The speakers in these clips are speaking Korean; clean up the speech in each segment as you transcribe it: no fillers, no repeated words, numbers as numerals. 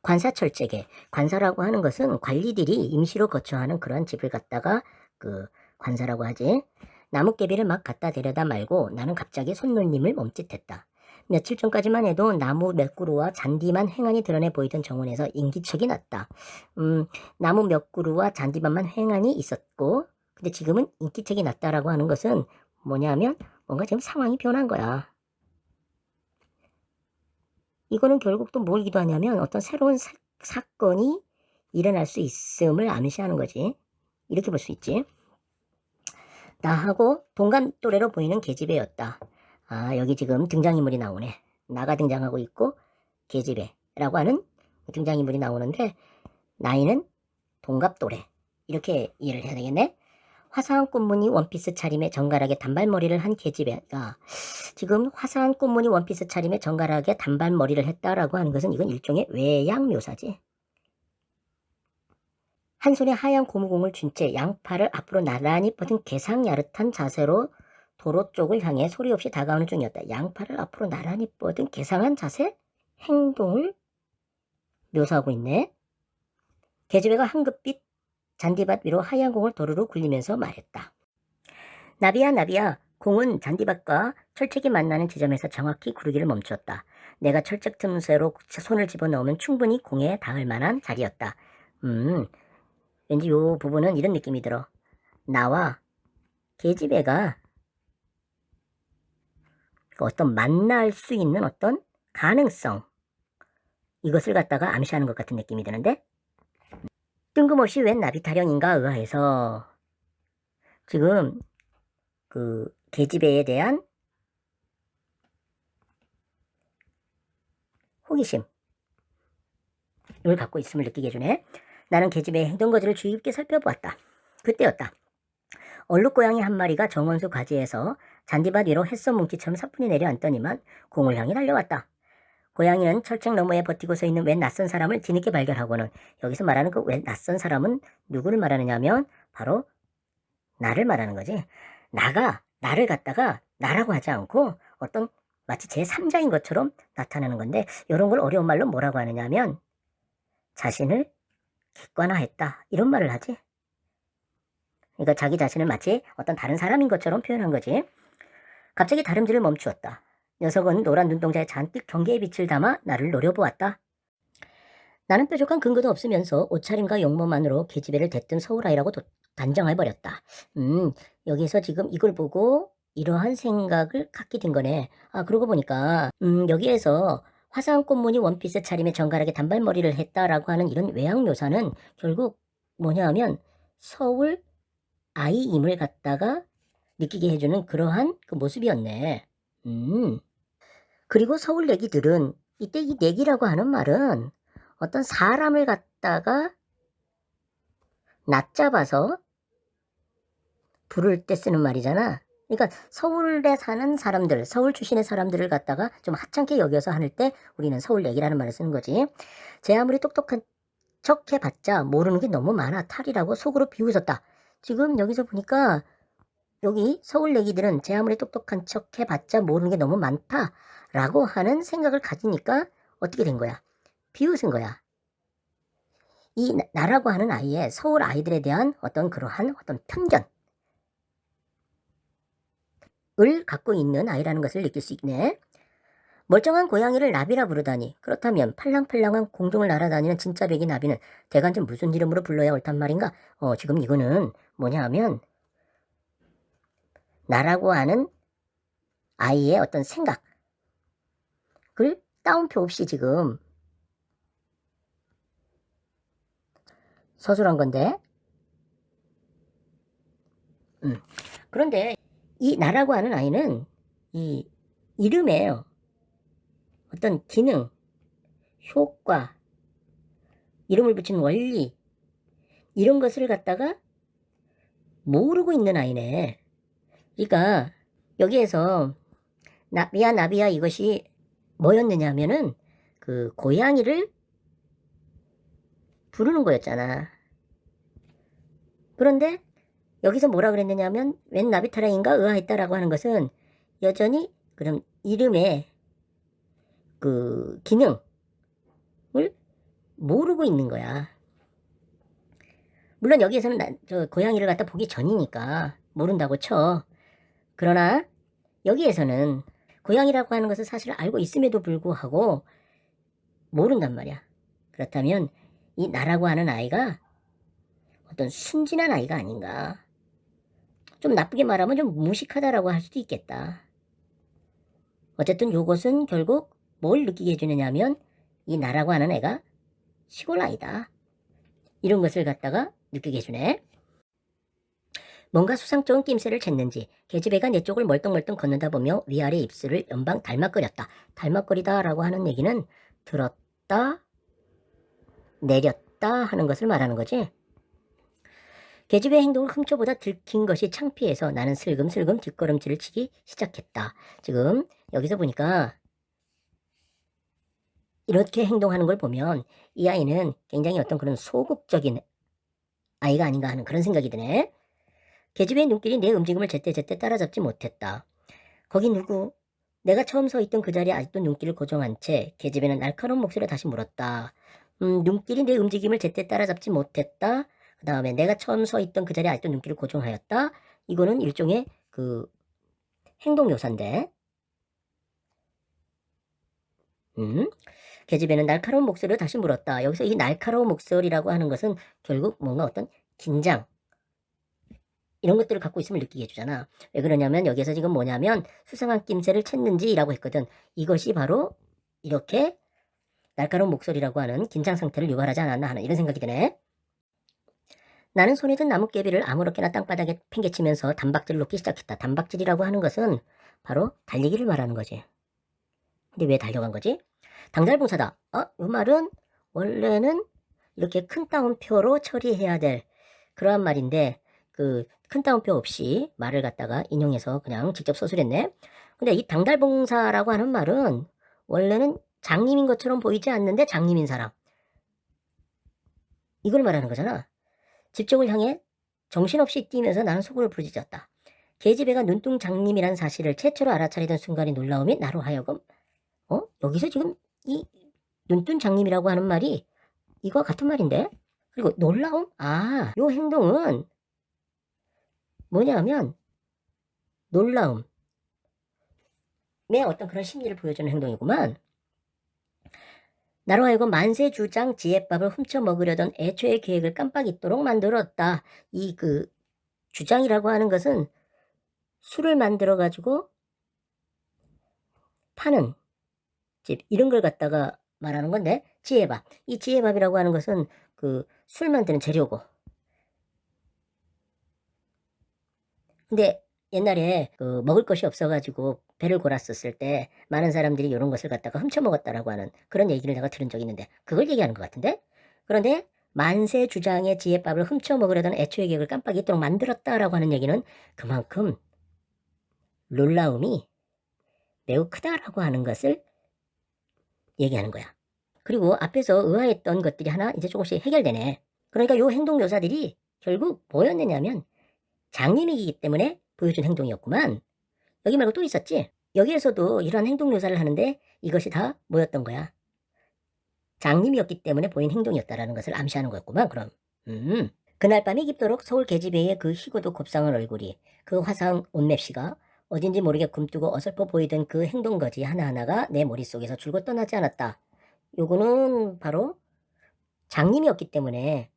관사철책에, 관사라고 하는 것은 관리들이 임시로 거처하는 그런 집을 갖다가 그 관사라고 하지. 나뭇개비를 막 갖다 데려다 말고 나는 갑자기 손놀림을 멈칫했다. 며칠 전까지만 해도 나무 몇 그루와 잔디만 행안이 드러내 보이던 정원에서 인기척이 났다. 나무 몇 그루와 잔디만만 행안이 있었고, 근데 지금은 인기척이 났다라고 하는 것은 뭐냐면 뭔가 지금 상황이 변한 거야. 이거는 결국 또 뭘기도 하냐면 어떤 새로운 사건이 일어날 수 있음을 암시하는 거지. 이렇게 볼 수 있지. 나하고 동갑 또래로 보이는 계집애였다. 아, 여기 지금 등장인물이 나오네. 나가 등장하고 있고 계집애라고 하는 등장인물이 나오는데 나이는 동갑 또래. 이렇게 이해를 해야 되겠네. 화사한 꽃무늬 원피스 차림에 정갈하게 단발머리를 한 계집애가 지금 화사한 꽃무늬 원피스 차림에 정갈하게 단발머리를 했다라고 하는 것은 이건 일종의 외양 묘사지. 한 손에 하얀 고무공을 쥔 채 양팔을 앞으로 나란히 뻗은 개상야릇한 자세로 도로 쪽을 향해 소리 없이 다가오는 중이었다. 양팔을 앞으로 나란히 뻗은 개상한 자세? 행동을 묘사하고 있네. 계집애가 황급빛 잔디밭 위로 하얀 공을 도루루 굴리면서 말했다. 나비야 나비야, 공은 잔디밭과 철책이 만나는 지점에서 정확히 구르기를 멈추었다. 내가 철책 틈새로 손을 집어넣으면 충분히 공에 닿을 만한 자리였다. 왠지 요 부분은 이런 느낌이 들어. 나와 계집애가 어떤 만날 수 있는 어떤 가능성, 이것을 갖다가 암시하는 것 같은 느낌이 드는데, 뜬금없이 웬 나비 타령인가 의아해서 지금 그 계집애에 대한 호기심을 갖고 있음을 느끼게 해주네. 나는 계집애의 행동거지를 주의 깊게 살펴보았다. 그때였다. 얼룩고양이 한 마리가 정원수 가지에서 잔디밭 위로 햇선 뭉치처럼 사뿐히 내려앉더니만 공을 향해 달려왔다. 고양이는 철책 너머에 버티고 서 있는 웬 낯선 사람을 뒤늦게 발견하고는, 여기서 말하는 그 웬 낯선 사람은 누구를 말하느냐 하면 바로 나를 말하는 거지. 나를 갖다가 나라고 하지 않고 어떤 마치 제3자인 것처럼 나타나는 건데, 이런 걸 어려운 말로 뭐라고 하느냐 하면 자신을 객관화했다, 이런 말을 하지. 그러니까 자기 자신을 마치 어떤 다른 사람인 것처럼 표현한 거지. 갑자기 다름질을 멈추었다. 녀석은 노란 눈동자에 잔뜩 경계의 빛을 담아 나를 노려보았다. 나는 뾰족한 근거도 없으면서 옷차림과 용모만으로 계집애를 대뜸 서울아이라고 단정해버렸다. 여기서 지금 이걸 보고 이러한 생각을 갖게 된 거네. 아, 그러고 보니까 여기에서 화사한 꽃무늬 원피스 차림에 정갈하게 단발머리를 했다라고 하는 이런 외양 묘사는 결국 뭐냐 하면 서울 아이임을 갖다가 느끼게 해주는 그러한 그 모습이었네. 그리고 서울 내기들은 이때 이 내기라고 하는 말은 어떤 사람을 갖다가 낮잡아서 부를 때 쓰는 말이잖아. 그러니까 서울에 사는 사람들, 서울 출신의 사람들을 갖다가 좀 하찮게 여겨서 할 때 우리는 서울 내기라는 말을 쓰는 거지. 제 아무리 똑똑한 척 해봤자 모르는 게 너무 많아 탈이라고 속으로 비웃었다. 지금 여기서 보니까 여기 서울 내기들은 제 아무리 똑똑한 척 해봤자 모르는 게 너무 많다라고 하는 생각을 가지니까 어떻게 된 거야? 비웃은 거야. 이 나라고 하는 아이의 서울 아이들에 대한 어떤 그러한 어떤 편견을 갖고 있는 아이라는 것을 느낄 수 있네. 멀쩡한 고양이를 나비라 부르다니, 그렇다면 팔랑팔랑한 공중을 날아다니는 진짜 배기 나비는 대간좀 무슨 이름으로 불러야 옳단 말인가? 지금 이거는 뭐냐 하면 나라고 하는 아이의 어떤 생각을 따옴표 없이 지금 서술한 건데, 그런데 이 나라고 하는 아이는 이 이름에 어떤 기능, 효과, 이름을 붙인 원리, 이런 것을 갖다가 모르고 있는 아이네. 그러니까 여기에서 나비야 이것이 뭐였느냐 하면은 그 고양이를 부르는 거였잖아. 그런데 여기서 뭐라 그랬느냐 하면 웬 나비타랑인가 의아했다라고 하는 것은 여전히 그럼 이름의 그 기능을 모르고 있는 거야. 물론 여기에서는 저 고양이를 갖다 보기 전이니까 모른다고 쳐. 그러나 여기에서는 고양이라고 하는 것을 사실 알고 있음에도 불구하고 모른단 말이야. 그렇다면 이 나라고 하는 아이가 어떤 순진한 아이가 아닌가. 좀 나쁘게 말하면 좀 무식하다라고 할 수도 있겠다. 어쨌든 요것은 결국 뭘 느끼게 해주느냐면 이 나라고 하는 애가 시골 아이다. 이런 것을 갖다가 느끼게 해주네. 뭔가 수상쩍은 낌새를 챘는지 계집애가 내 쪽을 멀뚱멀뚱 걷는다 보며 위아래 입술을 연방 달막거렸다. 달막거리다 라고 하는 얘기는 들었다, 내렸다 하는 것을 말하는 거지. 계집의 행동을 훔쳐보다 들킨 것이 창피해서 나는 슬금슬금 뒷걸음질을 치기 시작했다. 지금 여기서 보니까 이렇게 행동하는 걸 보면 이 아이는 굉장히 어떤 그런 소극적인 아이가 아닌가 하는 그런 생각이 드네. 계집의 눈길이 내 움직임을 제때제때 따라잡지 못했다. 거기 누구? 내가 처음 서 있던 그 자리에 아직도 눈길을 고정한 채 계집애는 날카로운 목소리로 다시 물었다. 눈길이 내 움직임을 제때 따라잡지 못했다. 그 다음에 내가 처음 서 있던 그 자리에 아직도 눈길을 고정하였다. 이거는 일종의 그 행동묘사인데. 계집애는 날카로운 목소리로 다시 물었다. 여기서 이 날카로운 목소리라고 하는 것은 결국 뭔가 어떤 긴장, 이런 것들을 갖고 있음을 느끼게 해주잖아. 왜 그러냐면 여기에서 지금 뭐냐면 수상한 낌새를 챘는지 라고 했거든. 이것이 바로 이렇게 날카로운 목소리라고 하는 긴장 상태를 유발하지 않았나 하는 이런 생각이 드네. 나는 손에 든 나뭇개비를 아무렇게나 땅바닥에 팽개치면서 단박질을 놓기 시작했다. 단박질이라고 하는 것은 바로 달리기를 말하는 거지. 근데 왜 달려간 거지? 당달봉사다. 이 말은 원래는 이렇게 큰 따옴표로 처리해야 될 그러한 말인데 그 큰 따옴표 없이 말을 갖다가 인용해서 그냥 직접 서술했네. 근데 이 당달봉사라고 하는 말은 원래는 장님인 것처럼 보이지 않는데 장님인 사람, 이걸 말하는 거잖아. 집종을 향해 정신없이 뛰면서 나는 속을 부르짖었다. 계집애가 눈뚱 장님이란 사실을 최초로 알아차리던 순간의 놀라움이 나로 하여금 여기서 지금 이 눈뚱 장님이라고 하는 말이 이거와 같은 말인데? 그리고 놀라움? 요 행동은 뭐냐면 놀라움의 어떤 그런 심리를 보여주는 행동이구만. 나로 하여금 만세주장 지혜밥을 훔쳐 먹으려던 애초의 계획을 깜빡 잊도록 만들었다. 이 그 주장이라고 하는 것은 술을 만들어 가지고 파는 집, 이런 걸 갖다가 말하는 건데, 지혜밥. 이 지혜밥이라고 하는 것은 그 술 만드는 재료고. 근데 옛날에 그 먹을 것이 없어가지고 배를 골았었을 때 많은 사람들이 이런 것을 갖다가 훔쳐 먹었다라고 하는 그런 얘기를 내가 들은 적이 있는데 그걸 얘기하는 것 같은데. 그런데 만세 주장의 지혜밥을 훔쳐 먹으려던 애초의 계획을 깜빡 잊도록 만들었다라고 하는 얘기는 그만큼 놀라움이 매우 크다라고 하는 것을 얘기하는 거야. 그리고 앞에서 의아했던 것들이 하나 이제 조금씩 해결되네. 그러니까 요 행동 묘사들이 결국 뭐였느냐면 장님이기 때문에 보여준 행동이었구만. 여기 말고 또 있었지? 여기에서도 이러한 행동 묘사를 하는데 이것이 다 뭐였던 거야? 장님이었기 때문에 보인 행동이었다라는 것을 암시하는 거였구만. 그럼 그날 밤이 깊도록 서울 계집애의 그 희고도 곱상한 얼굴이, 그 화사한 옷맵시가 어딘지 모르게 굼뜨고 어설퍼 보이던 그 행동거지 하나하나가 내 머릿속에서 줄곧 떠나지 않았다. 요거는 바로 장님이었기 때문에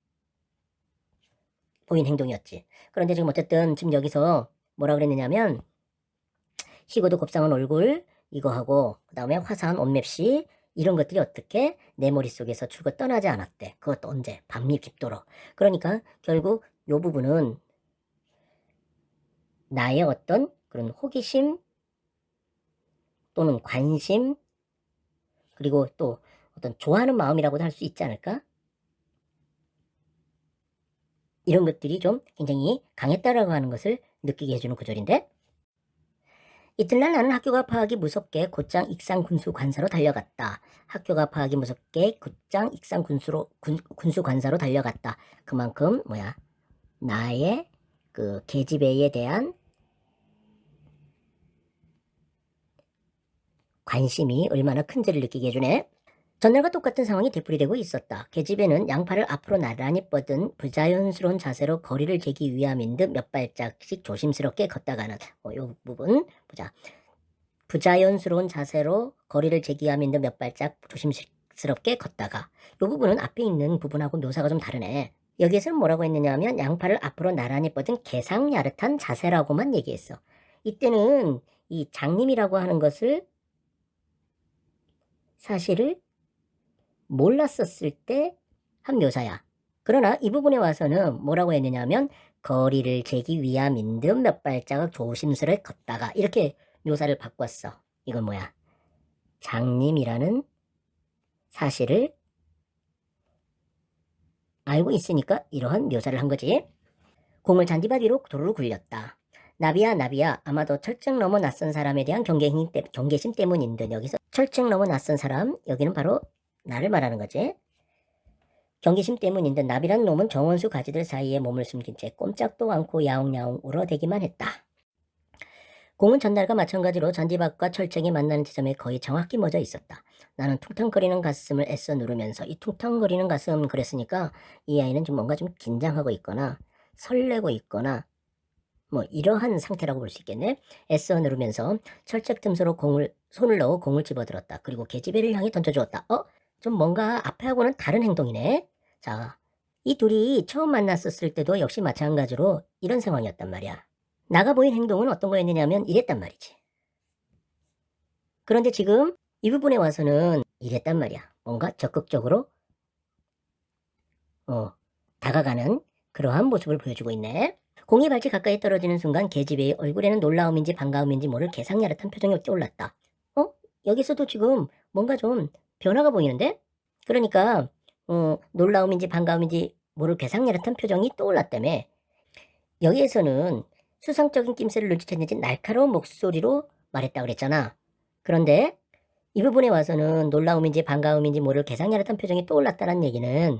보인 행동이었지. 그런데 지금 어쨌든 지금 여기서 뭐라 그랬느냐면 희고도 곱상한 얼굴 이거하고 그 다음에 화사한 옷맵시 이런 것들이 어떻게 내 머릿속에서 줄곧 떠나지 않았대. 그것도 언제? 밤이 깊도록. 그러니까 결국 요 부분은 나의 어떤 그런 호기심 또는 관심 그리고 또 어떤 좋아하는 마음이라고도 할 수 있지 않을까? 이런 것들이 좀 굉장히 강했다라고 하는 것을 느끼게 해주는 구절인데, 이튿날 나는 학교가 파하기 무섭게 곧장 익산 군수 관사로 달려갔다. 학교가 파하기 무섭게 곧장 익산 군수 관사로 달려갔다. 그만큼 나의 그 계집애에 대한 관심이 얼마나 큰지를 느끼게 해주네. 전날과 똑같은 상황이 되풀이되고 있었다. 계집애는 양팔을 앞으로 나란히 뻗은 부자연스러운 자세로 거리를 재기 위함인 듯 몇 발짝씩 조심스럽게 걷다가는 요 부분 보자. 부자연스러운 자세로 거리를 재기 위함인 듯 몇 발짝 조심스럽게 걷다가 요 부분은 앞에 있는 부분하고 묘사가 좀 다르네. 여기에서는 뭐라고 했느냐 하면 양팔을 앞으로 나란히 뻗은 개상야릇한 자세라고만 얘기했어. 이때는 이 장님이라고 하는 것을 사실을 몰랐었을 때 한 묘사야. 그러나 이 부분에 와서는 뭐라고 했느냐 하면 거리를 재기 위함인 듯 몇 발자국 조심스레 걷다가 이렇게 묘사를 바꿨어. 이건 뭐야? 장님이라는 사실을 알고 있으니까 이러한 묘사를 한 거지. 공을 잔디밭 위로 도로로 굴렸다. 나비야 나비야 아마도 철책 넘어 낯선 사람에 대한 경계심 때문인 듯. 여기서 철책 넘어 낯선 사람, 여기는 바로 나를 말하는 거지. 경계심 때문인 듯 나비란 놈은 정원수 가지들 사이에 몸을 숨긴 채 꼼짝도 않고 야옹야옹 울어대기만 했다. 공은 전날과 마찬가지로 잔디밭과 철책이 만나는 지점에 거의 정확히 멎어 있었다. 나는 퉁탕거리는 가슴을 애써 누르면서, 이 퉁탕거리는 가슴 그랬으니까 이 아이는 좀 뭔가 좀 긴장하고 있거나 설레고 있거나 뭐 이러한 상태라고 볼 수 있겠네. 애써 누르면서 철책 틈새로 손을 넣어 공을 집어들었다. 그리고 계집애를 향해 던져주었다. 좀 뭔가 앞에하고는 다른 행동이네. 자, 이 둘이 처음 만났었을 때도 역시 마찬가지로 이런 상황이었단 말이야. 나가 보인 행동은 어떤 거였느냐면 이랬단 말이지. 그런데 지금 이 부분에 와서는 이랬단 말이야. 뭔가 적극적으로 다가가는 그러한 모습을 보여주고 있네. 공이 발치 가까이 떨어지는 순간 계집애의 얼굴에는 놀라움인지 반가움인지 모를 개상야릇한 표정이 떠올랐다. 여기서도 지금 뭔가 좀 변화가 보이는데? 그러니까 놀라움인지 반가움인지 모를 개상야릇한 표정이 떠올랐다며. 여기에서는 수상적인 낌새를 눈치챘는지 날카로운 목소리로 말했다 그랬잖아. 그런데 이 부분에 와서는 놀라움인지 반가움인지 모를 개상야릇한 표정이 떠올랐다는 얘기는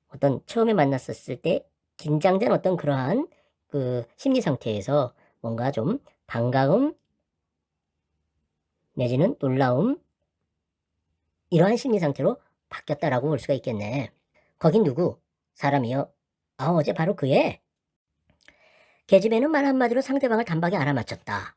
어떤 처음에 만났었을 때 긴장된 어떤 그러한 그 심리 상태에서 뭔가 좀 반가움 내지는 놀라움 이러한 심리 상태로 바뀌었다라고 볼 수가 있겠네. 거긴 누구? 사람이요. 어제 바로 그애. 계집애는 말 한마디로 상대방을 단박에 알아맞혔다.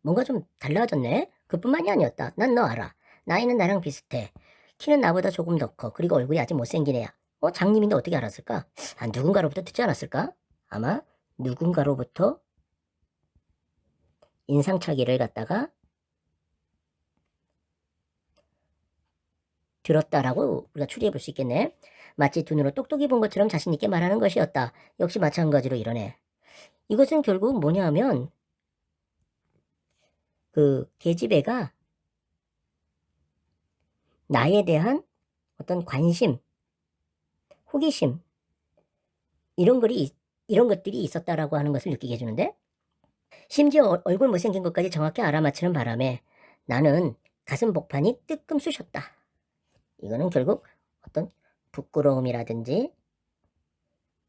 뭔가 좀 달라졌네. 그뿐만이 아니었다. 난 너 알아. 나이는 나랑 비슷해. 키는 나보다 조금 더 커. 그리고 얼굴이 아주 못생긴 애야. 장님인데 어떻게 알았을까? 누군가로부터 듣지 않았을까? 아마 누군가로부터 인상착의를 갖다가 들었다라고 우리가 추리해 볼 수 있겠네. 마치 두 눈으로 똑똑히 본 것처럼 자신 있게 말하는 것이었다. 역시 마찬가지로 이러네. 이것은 결국 뭐냐 하면 그 계집애가 나에 대한 어떤 관심, 호기심 이런 것들이 있었다라고 하는 것을 느끼게 해주는데, 심지어 얼굴 못생긴 것까지 정확히 알아맞히는 바람에 나는 가슴 복판이 뜨끔 쑤셨다. 이거는 결국 어떤 부끄러움이라든지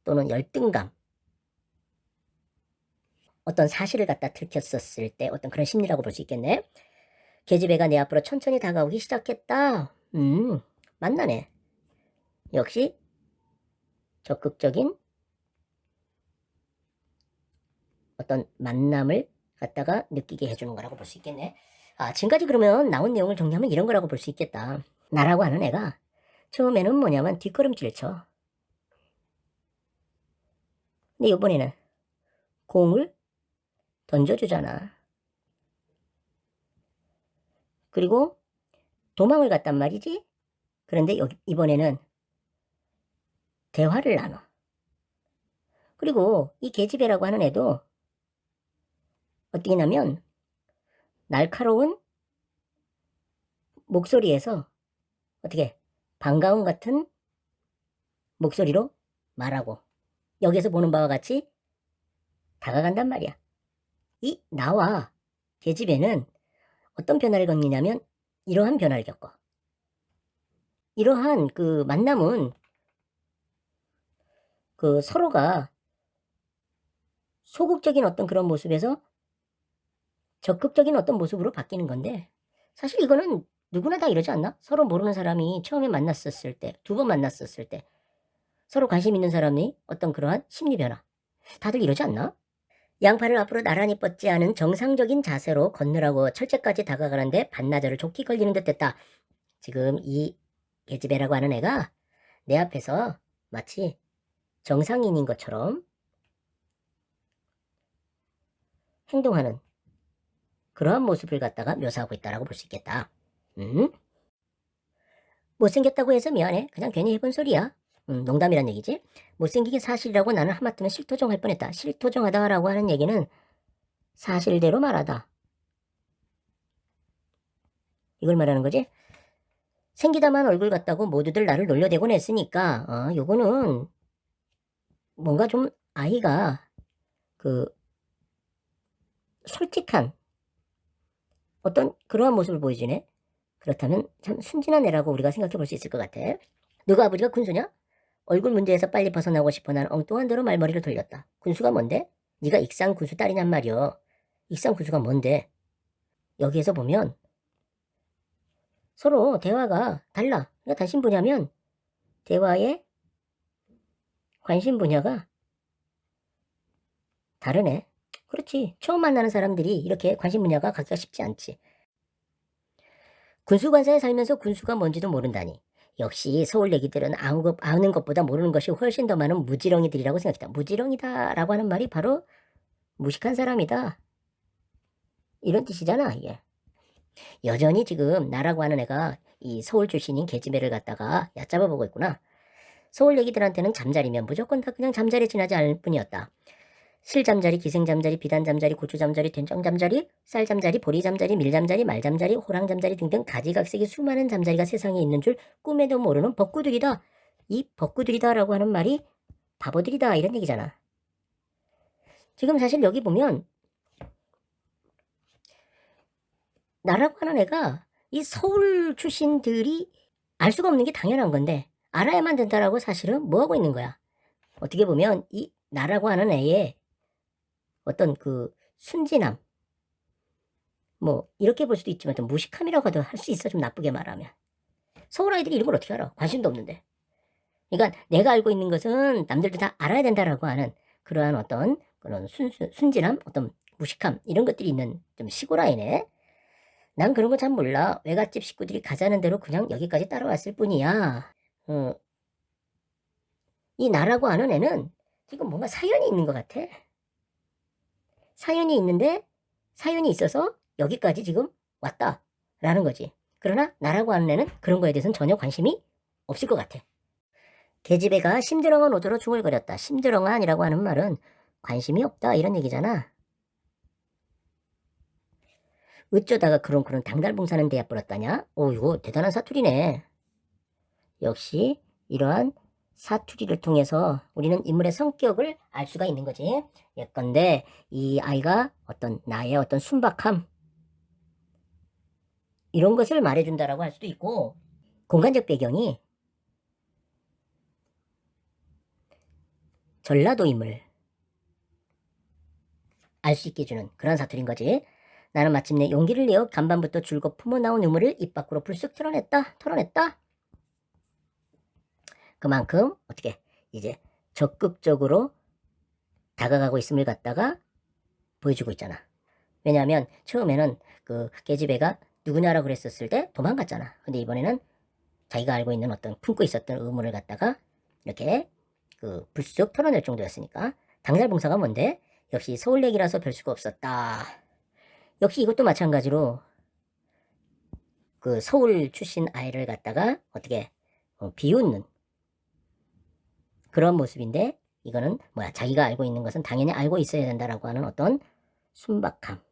또는 열등감, 어떤 사실을 갖다 들켰었을 때 어떤 그런 심리라고 볼 수 있겠네. 계집애가 내 앞으로 천천히 다가오기 시작했다. 만나네. 역시 적극적인 어떤 만남을 갖다가 느끼게 해주는 거라고 볼 수 있겠네. 지금까지 그러면 나온 내용을 정리하면 이런 거라고 볼 수 있겠다. 나라고 하는 애가 처음에는 뭐냐면 뒷걸음질을 쳐. 근데 이번에는 공을 던져주잖아. 그리고 도망을 갔단 말이지. 그런데 이번에는 대화를 나눠. 그리고 이 계집애라고 하는 애도 어떻게 하냐면 날카로운 목소리에서 어떻게 반가움 같은 목소리로 말하고 여기서 보는 바와 같이 다가간단 말이야. 이 나와 계집애는 어떤 변화를 겪느냐면 이러한 변화를 겪어. 이러한 그 만남은 그 서로가 소극적인 어떤 그런 모습에서 적극적인 어떤 모습으로 바뀌는 건데, 사실 이거는 누구나 다 이러지 않나? 서로 모르는 사람이 처음에 만났었을 때, 두 번 만났었을 때 서로 관심 있는 사람이 어떤 그러한 심리 변화. 다들 이러지 않나? 양팔을 앞으로 나란히 뻗지 않은 정상적인 자세로 걷느라고 철제까지 다가가는데 반나절을 좋게 걸리는 듯 했다. 지금 이 계집애라고 하는 애가 내 앞에서 마치 정상인인 것처럼 행동하는 그러한 모습을 갖다가 묘사하고 있다라고 볼 수 있겠다. 못생겼다고 해서 미안해. 그냥 괜히 해본 소리야. 농담이란 얘기지. 못생긴 게 사실이라고 나는 하마터면 실토종할 뻔했다. 실토종하다라고 하는 얘기는 사실대로 말하다. 이걸 말하는 거지. 생기다만 얼굴 같다고 모두들 나를 놀려대곤 했으니까 요거는 뭔가 좀 아이가 그 솔직한 어떤 그러한 모습을 보여주네. 그렇다면 참 순진한 애라고 우리가 생각해 볼 수 있을 것 같아. 누가 아버지가 군수냐? 얼굴 문제에서 빨리 벗어나고 싶어 난 엉뚱한 대로 말머리를 돌렸다. 군수가 뭔데? 네가 익산 군수 딸이냔 말이여. 익산 군수가 뭔데? 여기에서 보면 서로 대화가 달라. 그러니까 관심 분야면 대화의 관심 분야가 다르네. 그렇지. 처음 만나는 사람들이 이렇게 관심 분야가 갖기가 쉽지 않지. 군수관사에 살면서 군수가 뭔지도 모른다니. 역시 서울 얘기들은 아는 것보다 모르는 것이 훨씬 더 많은 무지렁이들이라고 생각했다. 무지렁이다라고 하는 말이 바로 무식한 사람이다. 이런 뜻이잖아, 이게. 여전히 지금 나라고 하는 애가 이 서울 출신인 계집애를 갖다가 얕잡아 보고 있구나. 서울 얘기들한테는 잠자리면 무조건 다 그냥 잠자리 지나지 않을 뿐이었다. 실잠자리, 기생잠자리, 비단잠자리, 고추잠자리, 된장잠자리, 쌀잠자리, 보리잠자리, 밀잠자리, 말잠자리, 호랑잠자리 등등 가지각색의 수많은 잠자리가 세상에 있는 줄 꿈에도 모르는 벅구들이다. 이 벅구들이다라고 하는 말이 바보들이다 이런 얘기잖아. 지금 사실 여기 보면 나라고 하는 애가 이 서울 출신들이 알 수가 없는 게 당연한 건데 알아야만 된다라고 사실은 뭐하고 있는 거야. 어떻게 보면 이 나라고 하는 애의 어떤 그 순진함 뭐 이렇게 볼 수도 있지만 또 무식함이라고도 할 수 있어. 좀 나쁘게 말하면. 서울 아이들이 이런 걸 어떻게 알아? 관심도 없는데. 그러니까 내가 알고 있는 것은 남들도 다 알아야 된다라고 하는 그러한 어떤 그런 순진함, 어떤 무식함 이런 것들이 있는 좀 시골 아이네. 난 그런 거 잘 몰라. 외갓집 식구들이 가자는 대로 그냥 여기까지 따라왔을 뿐이야. 이 나라고 하는 애는 지금 뭔가 사연이 있는 것 같아. 사연이 있는데 사연이 있어서 여기까지 지금 왔다라는 거지. 그러나 나라고 하는 애는 그런 거에 대해서는 전혀 관심이 없을 것 같아. 계집애가 심드렁한 오도로 중얼거렸다. 심드렁한이라고 하는 말은 관심이 없다 이런 얘기잖아. 어쩌다가 그런 당달봉사는 대야 뿌렸다냐? 오, 이거 대단한 사투리네. 역시 이러한 사투리를 통해서 우리는 인물의 성격을 알 수가 있는 거지. 예컨대 이 아이가 어떤 나의 어떤 순박함 이런 것을 말해준다라고 할 수도 있고 공간적 배경이 전라도임을 알 수 있게 해주는 그런 사투리인 거지. 나는 마침내 용기를 내어 간반부터 줄곧 품어나온 의무를 입 밖으로 불쑥 털어냈다. 그만큼 어떻게 이제 적극적으로 다가가고 있음을 갖다가 보여주고 있잖아. 왜냐하면 처음에는 그 계집애가 누구냐라고 그랬었을 때 도망갔잖아. 근데 이번에는 자기가 알고 있는 어떤 품고 있었던 의무를 갖다가 이렇게 그 불쑥 털어낼 정도였으니까. 당달봉사가 뭔데? 역시 서울 얘기라서 별 수가 없었다. 역시 이것도 마찬가지로 그 서울 출신 아이를 갖다가 어떻게 비웃는 그런 모습인데 이거는 뭐야 자기가 알고 있는 것은 당연히 알고 있어야 된다라고 하는 어떤 순박함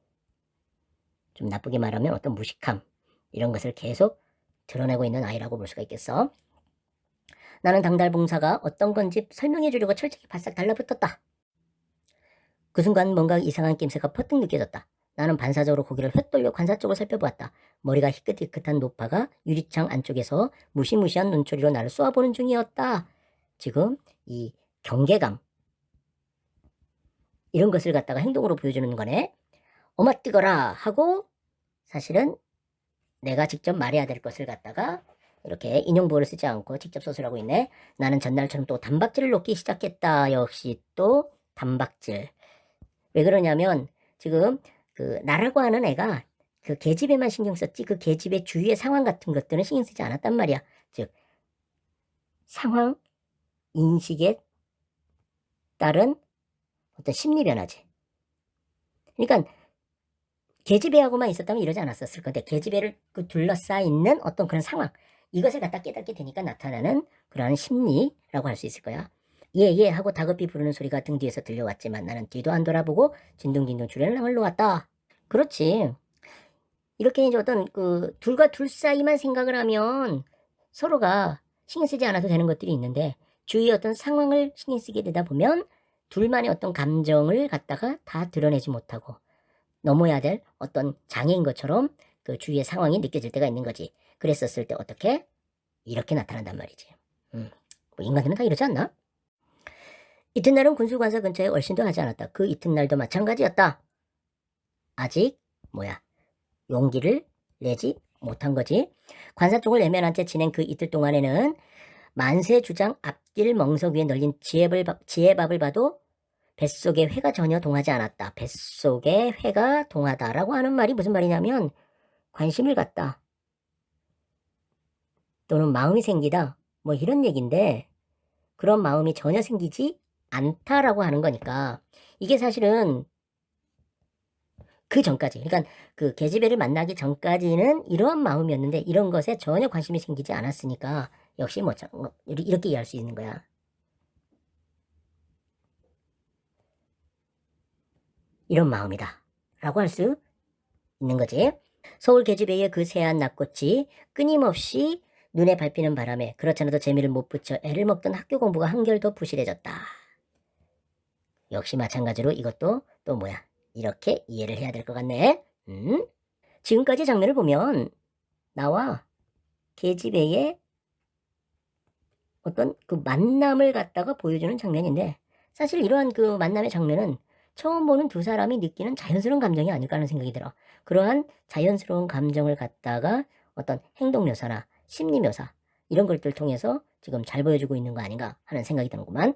좀 나쁘게 말하면 어떤 무식함 이런 것을 계속 드러내고 있는 아이라고 볼 수가 있겠어. 나는 당달봉사가 어떤 건지 설명해 주려고 철저히 바싹 달라붙었다. 그 순간 뭔가 이상한 낌새가 퍼뜩 느껴졌다. 나는 반사적으로 고개를 획 돌려 관사 쪽을 살펴보았다. 머리가 희끗희끗한 노파가 유리창 안쪽에서 무시무시한 눈초리로 나를 쏘아보는 중이었다. 지금 이 경계감 이런 것을 갖다가 행동으로 보여주는 거네. 어마 뜨거라 하고 사실은 내가 직접 말해야 될 것을 갖다가 이렇게 인용부호를 쓰지 않고 직접 서술하고 있네. 나는 전날처럼 또 단박질을 놓기 시작했다. 역시 또 단박질. 왜 그러냐면 지금 그 나라고 하는 애가 그 계집에만 신경 썼지 그 계집의 주위의 상황 같은 것들은 신경 쓰지 않았단 말이야. 즉 상황 인식에 따른 어떤 심리 변화지. 그러니까 계집애하고만 있었다면 이러지 않았었을 건데 계집애를 그 둘러싸 있는 어떤 그런 상황 이것을 갖다 깨닫게 되니까 나타나는 그러한 심리라고 할 수 있을 거야. 예 하고 다급히 부르는 소리가 등 뒤에서 들려왔지만 나는 뒤도 안 돌아보고 진둥진둥 주례를 놓았다. 그렇지. 이렇게 이제 어떤 그 둘과 둘 사이만 생각을 하면 서로가 신경 쓰지 않아도 되는 것들이 있는데 주위의 어떤 상황을 신경 쓰게 되다 보면 둘만의 어떤 감정을 갖다가 다 드러내지 못하고 넘어야 될 어떤 장애인 것처럼 그 주위의 상황이 느껴질 때가 있는 거지. 그랬었을 때 어떻게? 이렇게 나타난단 말이지. 뭐 인간들은 다 이러지 않나? 이튿날은 군수관사 근처에 얼씬도 하지 않았다. 그 이튿날도 마찬가지였다. 아직 용기를 내지 못한 거지. 관사 쪽을 내면한 채 지낸 그 이틀 동안에는 만세주장 앞길 멍석 위에 널린 지혜밥을 봐도 뱃속에 회가 전혀 동하지 않았다. 뱃속에 회가 동하다라고 하는 말이 무슨 말이냐면 관심을 갖다 또는 마음이 생기다 뭐 이런 얘기인데 그런 마음이 전혀 생기지 않다라고 하는 거니까 이게 사실은 그 전까지 그러니까 그 계집애를 만나기 전까지는 이러한 마음이었는데 이런 것에 전혀 관심이 생기지 않았으니까 역시 이렇게 이해할 수 있는 거야. 이런 마음이다 라고 할 수 있는 거지. 서울 계집애의 그 새한 낙꽃이 끊임없이 눈에 밟히는 바람에 그렇잖아도 재미를 못 붙여 애를 먹던 학교 공부가 한결 더 부실해졌다. 역시 마찬가지로 이것도 또 이렇게 이해를 해야 될 것 같네. 지금까지 장면을 보면 나와 계집애의 어떤 그 만남을 갖다가 보여주는 장면인데 사실 이러한 그 만남의 장면은 처음 보는 두 사람이 느끼는 자연스러운 감정이 아닐까 하는 생각이 들어. 그러한 자연스러운 감정을 갖다가 어떤 행동 묘사나 심리 묘사 이런 것들 통해서 지금 잘 보여주고 있는 거 아닌가 하는 생각이 드는구만.